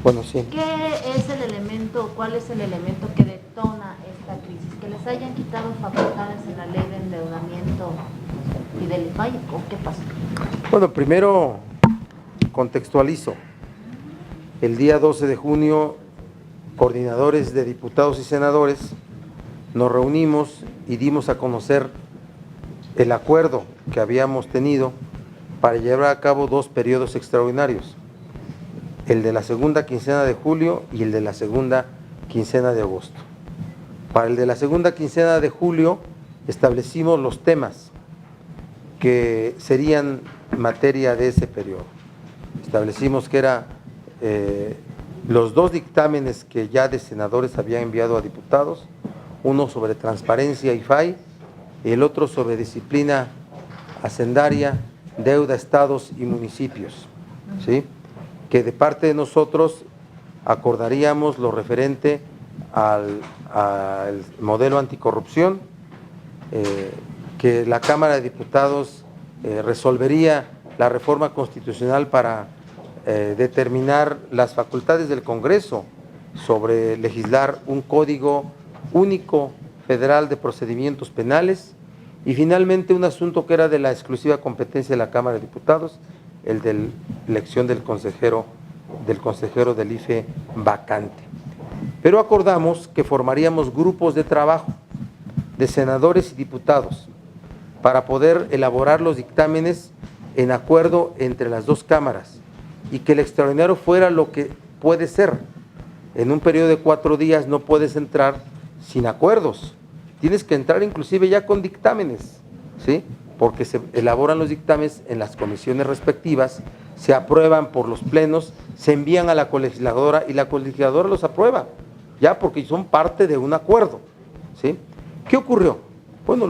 Bueno, sí. ¿Qué es el elemento, cuál es el elemento que detona esta crisis? ¿Que les hayan quitado facultades en la ley de endeudamiento y del IFAI o qué pasa? Bueno, primero contextualizo. El día 12 de junio, coordinadores de diputados y senadores nos reunimos y dimos a conocer el acuerdo que habíamos tenido para llevar a cabo 2 periodos extraordinarios, el de la segunda quincena de julio y el de la segunda quincena de agosto. Para el de la segunda quincena de julio establecimos los temas que serían materia de ese periodo. Establecimos que era los 2 dictámenes que ya de senadores habían enviado a diputados, uno sobre transparencia IFAI y el otro sobre disciplina hacendaria, deuda, estados y municipios, ¿sí? Que de parte de nosotros acordaríamos lo referente al modelo anticorrupción, que la Cámara de Diputados resolvería la reforma constitucional para determinar las facultades del Congreso sobre legislar un código único federal de procedimientos penales y finalmente un asunto que era de la exclusiva competencia de la Cámara de Diputados, el de la elección del consejero del IFE vacante. Pero acordamos que formaríamos grupos de trabajo de senadores y diputados para poder elaborar los dictámenes en acuerdo entre las 2 cámaras y que el extraordinario fuera lo que puede ser. En un periodo de 4 días no puedes entrar sin acuerdos, tienes que entrar inclusive ya con dictámenes, ¿sí? Porque se elaboran los dictámenes en las comisiones respectivas, se aprueban por los plenos, se envían a la colegisladora y la colegisladora los aprueba, ya porque son parte de un acuerdo, ¿sí? ¿Qué ocurrió? Bueno,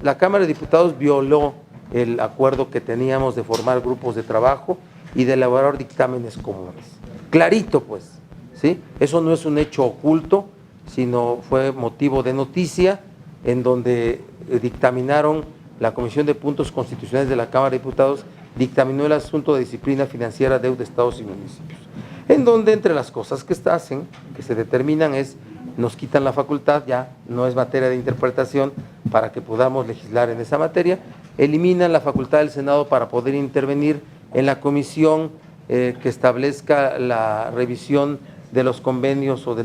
la Cámara de Diputados violó el acuerdo que teníamos de formar grupos de trabajo y de elaborar dictámenes comunes. Clarito, pues, ¿sí? Eso no es un hecho oculto, sino fue motivo de noticia en donde dictaminaron la Comisión de Puntos Constitucionales de la Cámara de Diputados, dictaminó el asunto de disciplina financiera, deuda, estados y municipios, en donde entre las cosas que hacen, que se determinan es, nos quitan la facultad, ya no es materia de interpretación para que podamos legislar en esa materia, eliminan la facultad del Senado para poder intervenir en la comisión que establezca la revisión de los convenios o de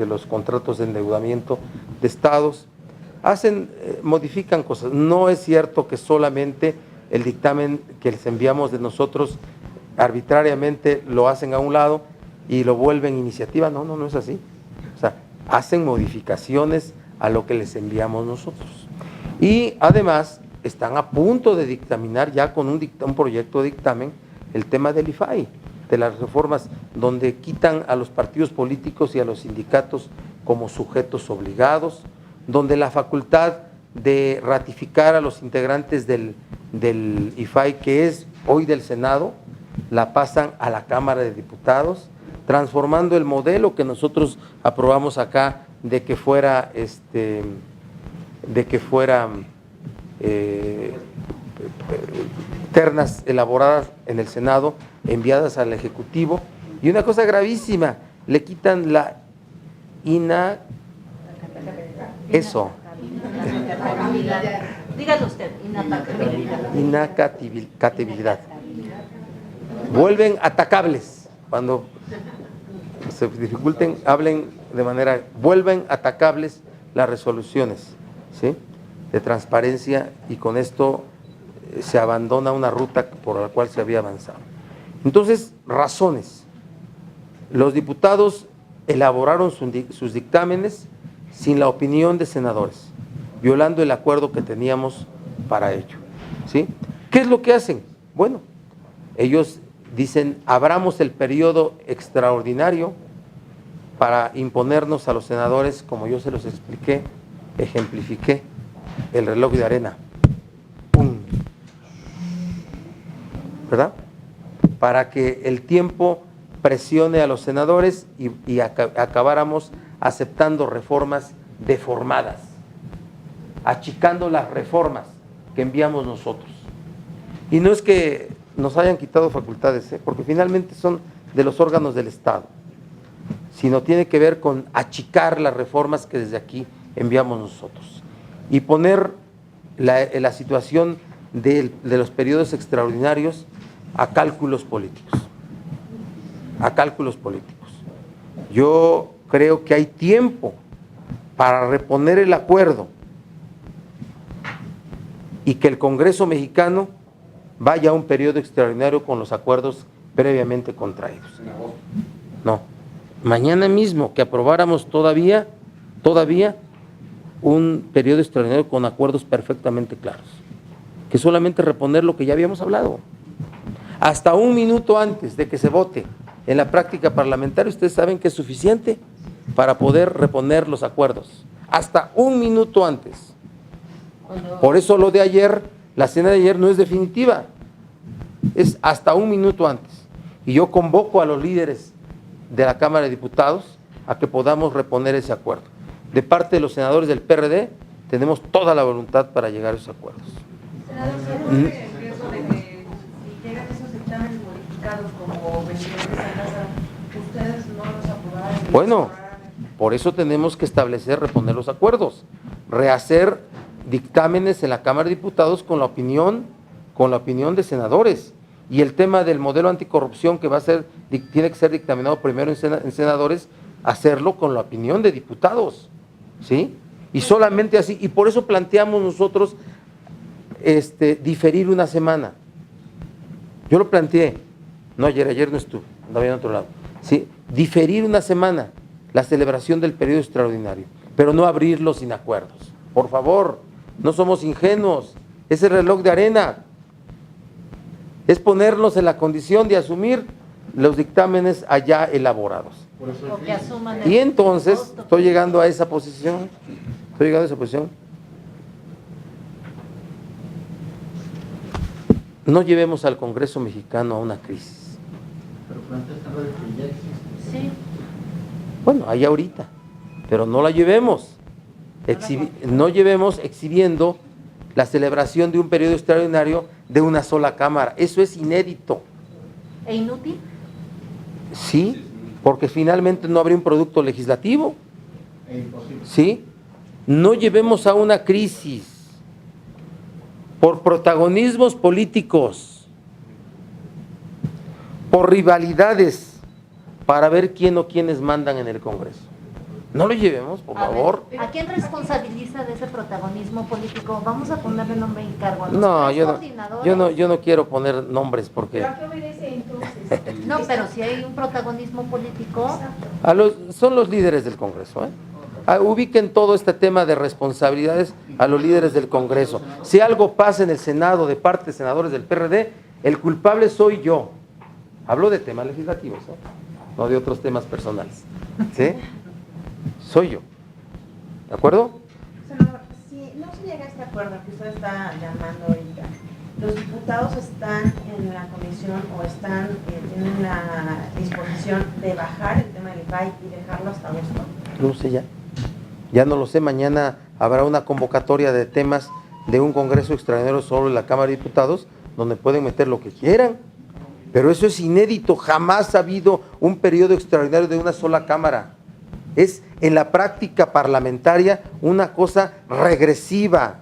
los contratos de endeudamiento de estados, modifican cosas. No es cierto que solamente el dictamen que les enviamos de nosotros arbitrariamente lo hacen a un lado y lo vuelven iniciativa, no es así. O sea, hacen modificaciones a lo que les enviamos nosotros. Y además están a punto de dictaminar ya con un proyecto de dictamen el tema del IFAI, de las reformas donde quitan a los partidos políticos y a los sindicatos como sujetos obligados, donde la facultad de ratificar a los integrantes del IFAI, que es hoy del Senado, la pasan a la Cámara de Diputados, transformando el modelo que nosotros aprobamos acá de que fuera ternas elaboradas en el Senado, enviadas al Ejecutivo, y una cosa gravísima, le quitan la Dígalo usted, inacatibilidad. Vuelven atacables, cuando se dificulten, vuelven atacables las resoluciones, ¿sí?, de transparencia, y con esto se abandona una ruta por la cual se había avanzado. Entonces, razones. Los diputados elaboraron sus dictámenes sin la opinión de senadores, violando el acuerdo que teníamos para ello, ¿sí? ¿Qué es lo que hacen? Bueno, ellos dicen, abramos el periodo extraordinario para imponernos a los senadores, como yo se los expliqué, ejemplifiqué, el reloj de arena. ¡Pum! ¿Verdad? Para que el tiempo presione a los senadores y acabáramos aceptando reformas deformadas, achicando las reformas que enviamos nosotros. Y no es que nos hayan quitado facultades, porque finalmente son de los órganos del Estado, sino tiene que ver con achicar las reformas que desde aquí enviamos nosotros y poner la situación de los periodos extraordinarios a cálculos políticos. A cálculos políticos. Yo creo que hay tiempo para reponer el acuerdo y que el Congreso mexicano vaya a un periodo extraordinario con los acuerdos previamente contraídos. No, mañana mismo que aprobáramos todavía un periodo extraordinario con acuerdos perfectamente claros, que solamente reponer lo que ya habíamos hablado. Hasta un minuto antes de que se vote en la práctica parlamentaria, ustedes saben que es suficiente para poder reponer los acuerdos. Hasta un minuto antes. Por eso lo de ayer, la cena de ayer no es definitiva, es hasta un minuto antes. Y yo convoco a los líderes de la Cámara de Diputados a que podamos reponer ese acuerdo. De parte de los senadores del PRD, tenemos toda la voluntad para llegar a esos acuerdos. Senador, ¿se corre el riesgo de que si llegan esos dictámenes modificados como presidente Salazar, ustedes no los aprobaran? Bueno, por eso tenemos que establecer, reponer los acuerdos, rehacer dictámenes en la Cámara de Diputados con la opinión de senadores. Y el tema del modelo anticorrupción que tiene que ser dictaminado primero en senadores, hacerlo con la opinión de diputados, ¿sí? Y solamente así, y por eso planteamos nosotros diferir una semana. Yo lo planteé, no ayer no estuve, andaba en otro lado, ¿sí? Diferir una semana la celebración del periodo extraordinario, pero no abrirlo sin acuerdos. Por favor, no somos ingenuos, es el reloj de arena. Es ponernos en la condición de asumir los dictámenes allá elaborados. O que asuman el Y entonces costo. estoy llegando a esa posición, No llevemos al Congreso mexicano a una crisis. Pero plantea esta red que ya existe. Sí. Bueno, hay ahorita, pero no la llevemos. No llevemos exhibiendo la celebración de un periodo extraordinario de una sola Cámara. Eso es inédito. ¿E inútil? Sí, porque finalmente no habría un producto legislativo. Imposible. ¿Sí? No llevemos a una crisis por protagonismos políticos, por rivalidades, para ver quién o quiénes mandan en el Congreso. No lo llevemos, por favor. ¿A quién responsabiliza de ese protagonismo político? Vamos a ponerle nombre y cargo a los No, tres yo coordinadores. no quiero poner nombres porque ¿Pero a qué obedece entonces? No, pero si hay un protagonismo político, son los líderes del Congreso, ¿eh? Ubiquen todo este tema de responsabilidades a los líderes del Congreso. Si algo pasa en el Senado de parte de senadores del PRD, el culpable soy yo. Hablo de temas legislativos, ¿eh? No de otros temas personales, ¿sí? Soy yo. ¿De acuerdo? Senador, si no se llega a este acuerdo que usted está llamando ahorita, ¿los diputados están en la comisión o tienen la disposición de bajar el tema del IFAI y dejarlo hasta agosto? No lo sé ya. Ya no lo sé. Mañana habrá una convocatoria de temas de un Congreso extraordinario solo en la Cámara de Diputados, donde pueden meter lo que quieran. Pero eso es inédito. Jamás ha habido un periodo extraordinario de una sola Cámara. Es en la práctica parlamentaria una cosa regresiva.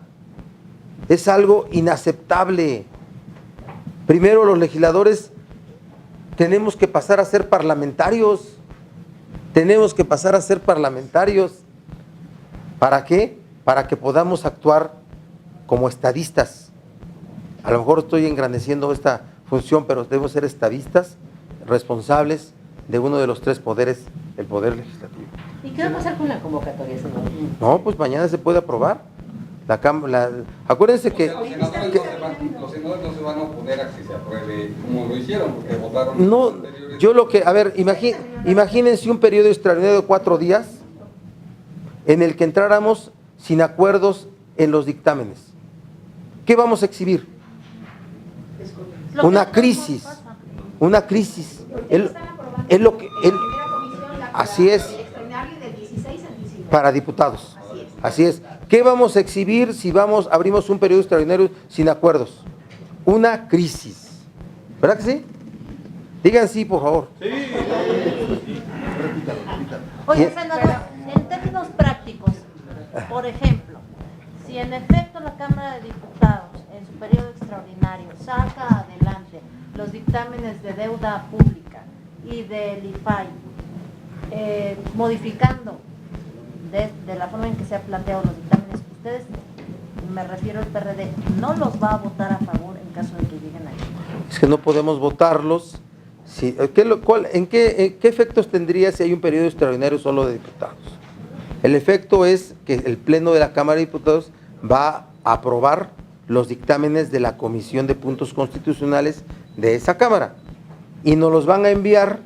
Es algo inaceptable. Primero los legisladores tenemos que pasar a ser parlamentarios. Tenemos que pasar a ser parlamentarios. ¿Para qué? Para que podamos actuar como estadistas. A lo mejor estoy engrandeciendo esta función, pero debemos ser estadistas, responsables de uno de los tres poderes, el poder legislativo. ¿Y qué va a pasar con la convocatoria, senador? No, pues mañana se puede aprobar. Acuérdense que... Los senadores no se van a oponer a que se apruebe como lo hicieron, porque votaron... No, los anteriores. yo lo que... A ver, imagínense un periodo extraordinario de 4 días en el que entráramos sin acuerdos en los dictámenes. ¿Qué vamos a exhibir? lo que Una todos crisis. pasa. Una crisis. Es lo que... así es. Para diputados. Así es. ¿Qué vamos a exhibir si abrimos un periodo extraordinario sin acuerdos? Una crisis. ¿Verdad que sí? Digan sí, por favor. Oye, senador, en términos prácticos, por ejemplo, si en efecto la Cámara de Diputados en su periodo extraordinario saca adelante los dictámenes de deuda pública y del IFAI, modificando de la forma en que se han planteado los dictámenes, ustedes, me refiero al PRD, no los va a votar a favor en caso de que lleguen ahí. Es que no podemos votarlos. Sí, ¿en qué efectos tendría si hay un periodo extraordinario solo de diputados? El efecto es que el Pleno de la Cámara de Diputados va a aprobar los dictámenes de la Comisión de Puntos Constitucionales de esa Cámara y nos los van a enviar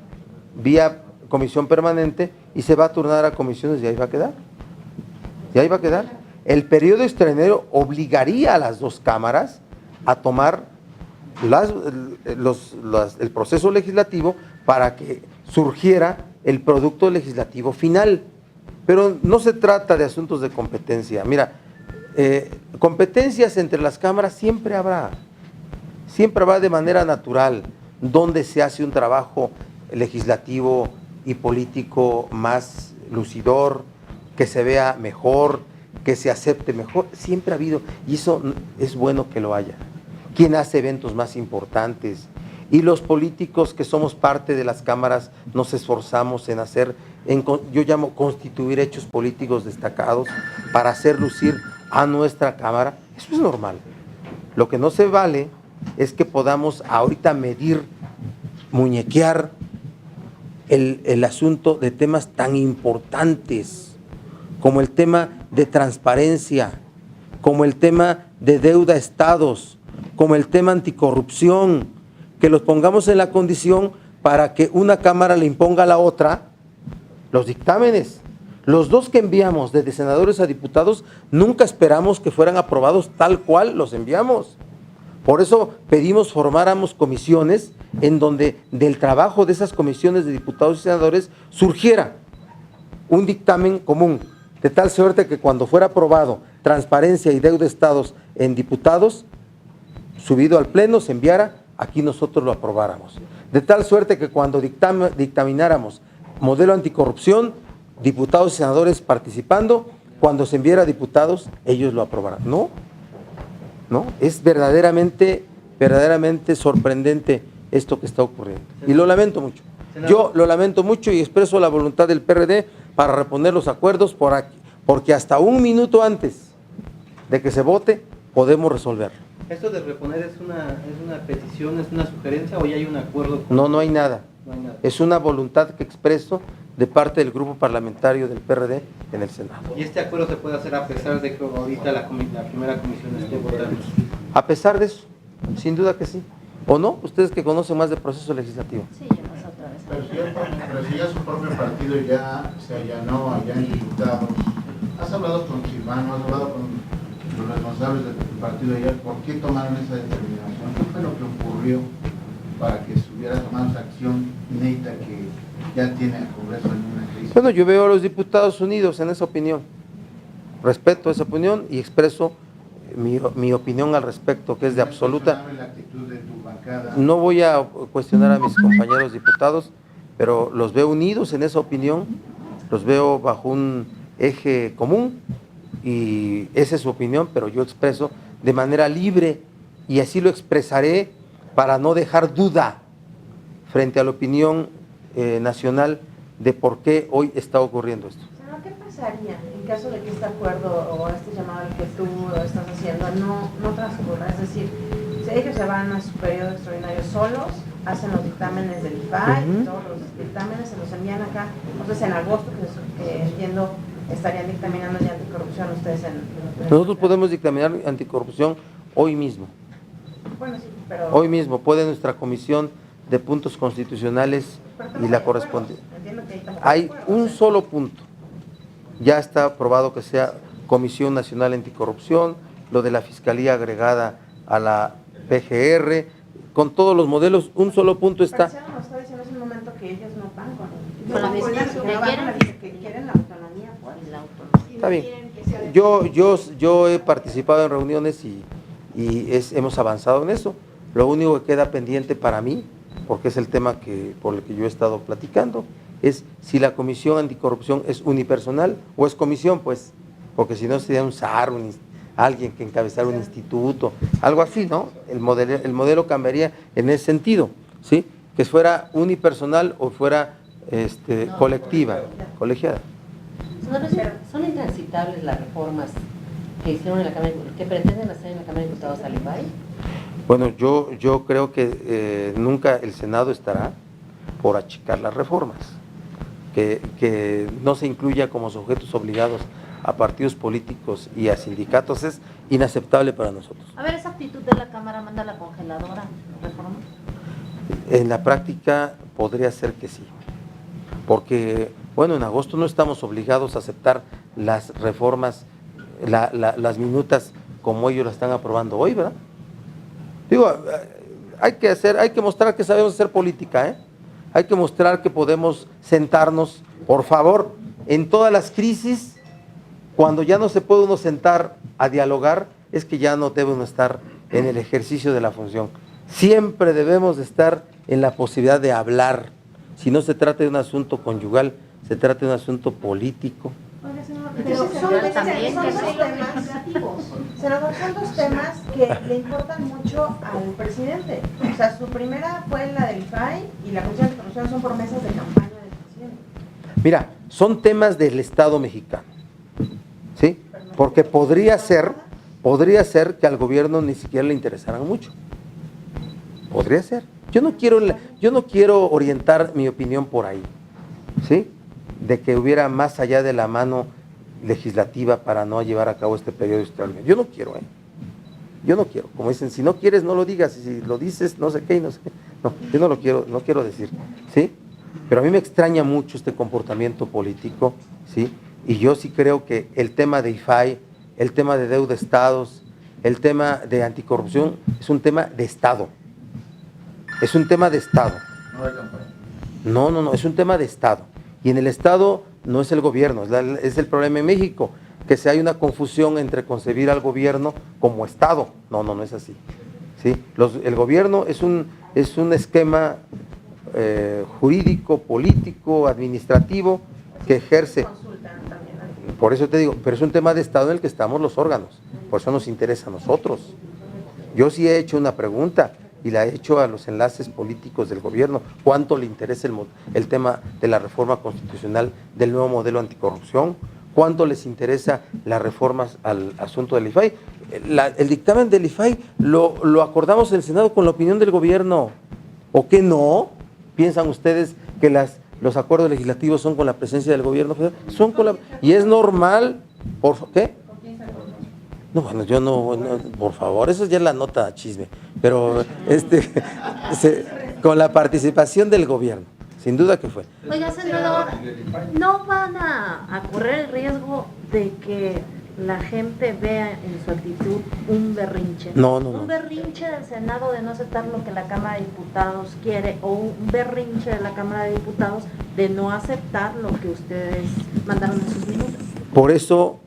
vía Comisión Permanente y se va a turnar a comisiones y ahí va a quedar. Y ahí va a quedar. El periodo extraordinario obligaría a las dos cámaras a tomar el proceso legislativo para que surgiera el producto legislativo final. Pero no se trata de asuntos de competencia. Mira, competencias entre las cámaras siempre habrá de manera natural, donde se hace un trabajo legislativo y político más lucidor, que se vea mejor, que se acepte mejor, siempre ha habido, y eso es bueno que lo haya. ¿Quién hace eventos más importantes? Y los políticos que somos parte de las cámaras nos esforzamos en hacer, yo llamo constituir hechos políticos destacados para hacer lucir a nuestra cámara. Eso es normal. Lo que no se vale es que podamos ahorita medir, muñequear el asunto de temas tan importantes como el tema de transparencia, como el tema de deuda a estados, como el tema anticorrupción, que los pongamos en la condición para que una cámara le imponga a la otra los dictámenes. Los dos que enviamos, desde senadores a diputados, nunca esperamos que fueran aprobados tal cual los enviamos. Por eso pedimos formáramos comisiones en donde del trabajo de esas comisiones de diputados y senadores surgiera un dictamen común, de tal suerte que cuando fuera aprobado transparencia y deuda de estados en diputados, subido al pleno, se enviara, aquí nosotros lo aprobáramos. De tal suerte que cuando dictamináramos modelo anticorrupción, diputados y senadores participando, cuando se enviara a diputados, ellos lo aprobaran. No, es verdaderamente sorprendente esto que está ocurriendo. Y lo lamento mucho. Yo lo lamento mucho y expreso la voluntad del PRD para reponer los acuerdos porque hasta un minuto antes de que se vote podemos resolverlo. ¿Esto de reponer es una petición, es una sugerencia o ya hay un acuerdo? No hay nada. No hay nada. Es una voluntad que expreso de parte del grupo parlamentario del PRD en el Senado. ¿Y este acuerdo se puede hacer a pesar de que ahorita la primera comisión esté votando? A pesar de eso, sin duda que sí. ¿O no? Ustedes que conocen más del proceso legislativo. Sí, nosotros. Pero si ya su propio partido ya se allanó allá en diputados, ¿has hablado con Silvano, has hablado con los responsables del partido allá? ¿Por qué tomaron esa determinación? ¿Qué fue lo que ocurrió para que se hubiera tomado esa acción inédita que ya tiene el Congreso en una crisis? Bueno, yo veo a los diputados unidos en esa opinión. Respeto esa opinión y expreso mi opinión al respecto, que es de absoluta. No voy a cuestionar a mis compañeros diputados, pero los veo unidos en esa opinión, los veo bajo un eje común y esa es su opinión, pero yo expreso de manera libre y así lo expresaré para no dejar duda frente a la opinión nacional de por qué hoy está ocurriendo esto. ¿Qué pasaría en caso de que este acuerdo o este llamado al que tú estás haciendo no transcurra? Es decir, si ellos se van a su periodo extraordinario solos, hacen los dictámenes del IFAI, todos los dictámenes se los envían acá, entonces en agosto, que entiendo, estarían dictaminando ya anticorrupción ustedes Nosotros podemos dictaminar anticorrupción hoy mismo. Bueno, sí, pero... Hoy mismo puede nuestra comisión de puntos constitucionales y la correspondiente. Hay un solo punto. Ya está aprobado que sea Comisión Nacional Anticorrupción, lo de la Fiscalía agregada a la PGR, con todos los modelos, un solo punto está. Pero nos está diciendo en un momento que ellos no van Con la que quieren la autonomía, pues. La autonomía. Está bien. Yo he participado en reuniones y hemos avanzado en eso. Lo único que queda pendiente para mí porque es el tema por el que yo he estado platicando, es si la Comisión Anticorrupción es unipersonal o es comisión, pues, porque si no sería un SAR, alguien que encabezara un instituto, algo así, ¿no? El modelo cambiaría en ese sentido, ¿sí? Que fuera unipersonal o fuera colectiva, colegiada. ¿Son intransitables las reformas que hicieron en la Cámara, que pretenden hacer en la Cámara de Diputados al IFAI? Bueno, yo creo que nunca el Senado estará por achicar las reformas, que no se incluya como sujetos obligados a partidos políticos y a sindicatos es inaceptable para nosotros. A ver, esa actitud de la Cámara manda a la congeladora, reforma. En la práctica podría ser que sí, porque, bueno, en agosto no estamos obligados a aceptar las reformas, las minutas como ellos las están aprobando hoy, ¿verdad? Digo, hay que mostrar que sabemos hacer política, ¿eh? Hay que mostrar que podemos sentarnos, por favor, en todas las crisis, cuando ya no se puede uno sentar a dialogar, es que ya no debe uno estar en el ejercicio de la función. Siempre debemos de estar en la posibilidad de hablar. Si no se trata de un asunto conyugal, se trata de un asunto político. Pero son dos temas que le importan mucho al presidente. O sea, su primera fue la del IFAI y la Comisión de Corrupción son promesas de campaña del presidente. Mira, son temas del Estado mexicano, ¿sí? Porque podría ser que al gobierno ni siquiera le interesaran mucho. Podría ser. Yo no quiero orientar mi opinión por ahí, ¿sí? De que hubiera más allá de la mano legislativa para no llevar a cabo este periodo extraordinario. Yo no quiero, Yo no quiero. Como dicen, si no quieres, no lo digas. Y si lo dices, no sé qué y no sé qué. No, yo no quiero decir, ¿sí? Pero a mí me extraña mucho este comportamiento político, ¿sí? Y yo sí creo que el tema de IFAI, el tema de deuda de estados, el tema de anticorrupción, es un tema de Estado. Es un tema de Estado. No de campaña. No, es un tema de Estado. Y en el Estado no es el gobierno, es el problema en México, que si hay una confusión entre concebir al gobierno como Estado. No es así. ¿Sí? El gobierno es un esquema jurídico, político, administrativo, que ejerce. Por eso te digo, pero es un tema de Estado en el que estamos los órganos, por eso nos interesa a nosotros. Yo sí he hecho una pregunta y la he hecho a los enlaces políticos del gobierno, ¿cuánto le interesa el tema de la reforma constitucional del nuevo modelo anticorrupción? ¿Cuánto les interesa las reformas al asunto del IFAI? El dictamen del IFAI lo acordamos en el Senado con la opinión del gobierno, ¿o qué no? ¿Piensan ustedes que los acuerdos legislativos son con la presencia del gobierno federal? Son con la, y es normal, ¿qué? No, bueno, yo no, por favor, eso ya es la nota chisme, pero con la participación del gobierno, sin duda que fue. Oiga, senador, ¿no van a correr el riesgo de que la gente vea en su actitud un berrinche? No. Un berrinche del Senado de no aceptar lo que la Cámara de Diputados quiere, o un berrinche de la Cámara de Diputados de no aceptar lo que ustedes mandaron en sus minutos. Por eso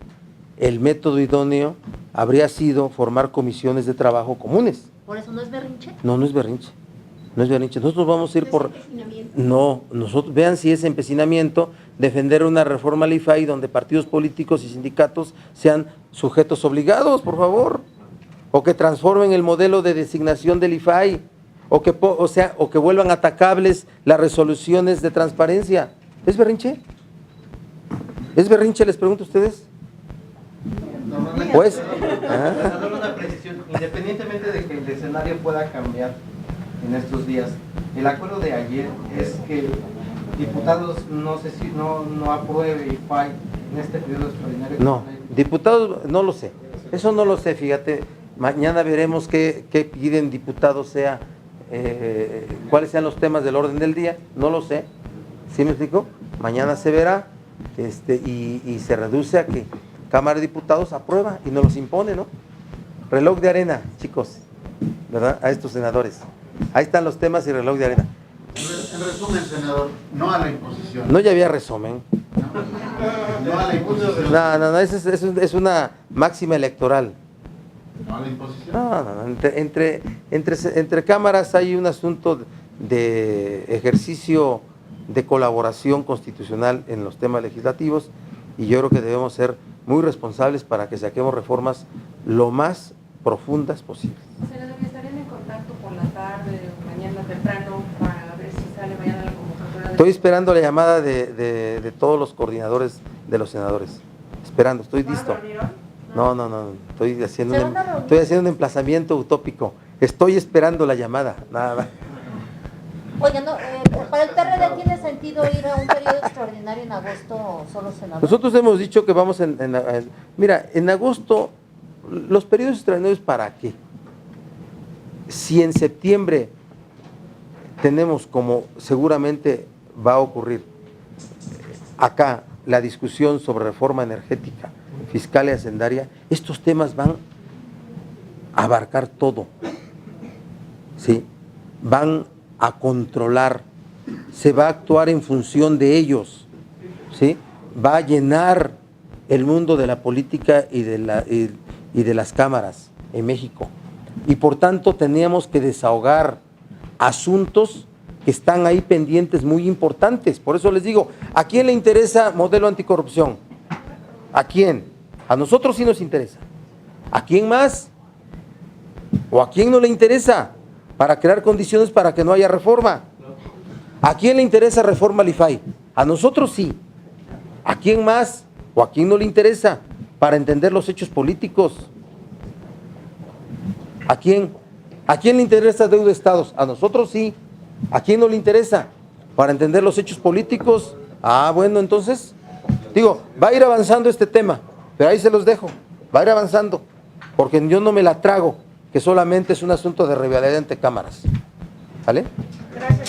el método idóneo habría sido formar comisiones de trabajo comunes. ¿Por eso no es berrinche? No es berrinche. No es berrinche. Nosotros vamos a ir por... No, nosotros, vean si es empecinamiento defender una reforma al IFAI donde partidos políticos y sindicatos sean sujetos obligados, por favor. O que transformen el modelo de designación del IFAI. O que vuelvan atacables las resoluciones de transparencia. ¿Es berrinche? ¿Es berrinche, les pregunto a ustedes? Pues, Dándole una precisión, independientemente de que el escenario pueda cambiar en estos días, el acuerdo de ayer es que diputados no apruebe IFAI en este periodo extraordinario. No, diputados, no lo sé, eso no lo sé, fíjate, mañana veremos qué piden diputados, cuáles sean los temas del orden del día, no lo sé, ¿sí me explico? Mañana se verá y se reduce a que Cámara de Diputados aprueba y nos los impone, ¿no? Reloj de arena, chicos, ¿verdad? A estos senadores. Ahí están los temas y reloj de arena. En resumen, senador, no a la imposición. No, ya había resumen. No a la imposición. No, es una máxima electoral. No a la imposición. No, entre cámaras hay un asunto de ejercicio de colaboración constitucional en los temas legislativos, y yo creo que debemos ser muy responsables para que saquemos reformas lo más profundas posibles. Senador, ¿estarían en contacto por la tarde o mañana temprano para ver si sale mañana la convocatoria? Estoy esperando la llamada de todos los coordinadores de los senadores. Esperando, estoy listo. No, estoy haciendo un emplazamiento utópico. Estoy esperando la llamada, nada más. Oiga, no, para el PRD tiene sentido ir a un periodo extraordinario en agosto, solo senador. Nosotros hemos dicho que vamos mira, en agosto, los periodos extraordinarios, ¿para qué? Si en septiembre tenemos, como seguramente va a ocurrir acá, la discusión sobre reforma energética, fiscal y hacendaria, estos temas van a abarcar todo, ¿sí? Van a controlar, se va a actuar en función de ellos, ¿sí? Va a llenar el mundo de la política y de las cámaras en México. Y por tanto teníamos que desahogar asuntos que están ahí pendientes muy importantes. Por eso les digo, ¿a quién le interesa modelo anticorrupción? ¿A quién? A nosotros sí nos interesa. ¿A quién más? ¿O a quién no le interesa? Para crear condiciones para que no haya reforma. ¿A quién le interesa reforma al IFAI? A nosotros sí. ¿A quién más? ¿O a quién no le interesa? Para entender los hechos políticos. ¿A quién? ¿A quién le interesa deuda de estados? A nosotros sí. ¿A quién no le interesa? Para entender los hechos políticos. Ah, bueno, entonces, digo, va a ir avanzando este tema, pero ahí se los dejo. Va a ir avanzando, porque yo no me la trago, que solamente es un asunto de rivalidad entre cámaras. ¿Vale? Gracias.